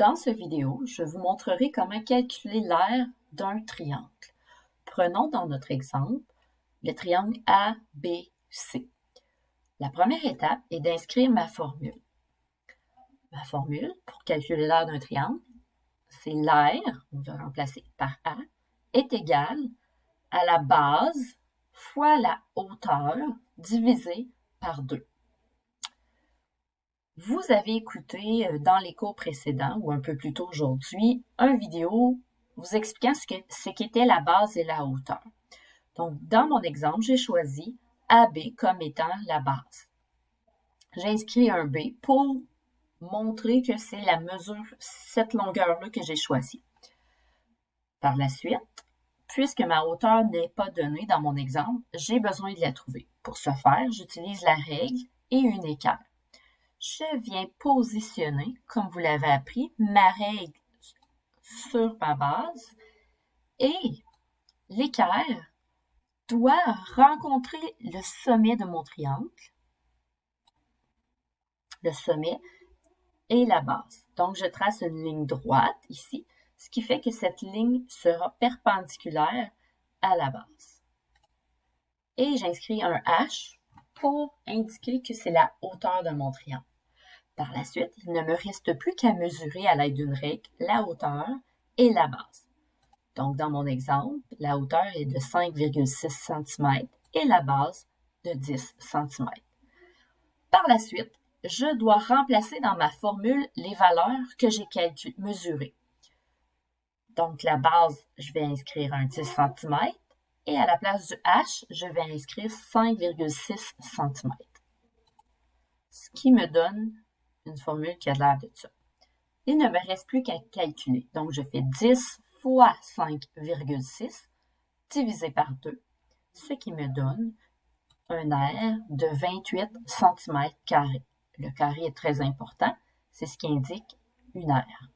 Dans cette vidéo, je vous montrerai comment calculer l'aire d'un triangle. Prenons dans notre exemple le triangle ABC. La première étape est d'inscrire ma formule. Ma formule pour calculer l'aire d'un triangle, c'est l'aire, on va remplacer par A, est égal à la base fois la hauteur divisé par 2. Vous avez écouté dans les cours précédents ou un peu plus tôt aujourd'hui une vidéo vous expliquant ce qu'était la base et la hauteur. Donc, dans mon exemple, j'ai choisi AB comme étant la base. J'ai inscrit un B pour montrer que c'est la mesure, cette longueur-là que j'ai choisie. Par la suite, puisque ma hauteur n'est pas donnée dans mon exemple, j'ai besoin de la trouver. Pour ce faire, j'utilise la règle et une équerre. Je viens positionner, comme vous l'avez appris, ma règle sur ma base et l'équerre doit rencontrer le sommet de mon triangle, le sommet et la base. Donc, je trace une ligne droite ici, ce qui fait que cette ligne sera perpendiculaire à la base. Et j'inscris un H pour indiquer que c'est la hauteur de mon triangle. Par la suite, il ne me reste plus qu'à mesurer à l'aide d'une règle la hauteur et la base. Donc, dans mon exemple, la hauteur est de 5,6 cm et la base de 10 cm. Par la suite, je dois remplacer dans ma formule les valeurs que j'ai mesurées. Donc, la base, je vais inscrire un 10 cm et à la place du H, je vais inscrire 5,6 cm. Ce qui me donne une formule qui a l'air de ça. Il ne me reste plus qu'à calculer. Donc, je fais 10 fois 5,6 divisé par 2, ce qui me donne un aire de 28 cm². Le carré est très important, c'est ce qui indique une aire.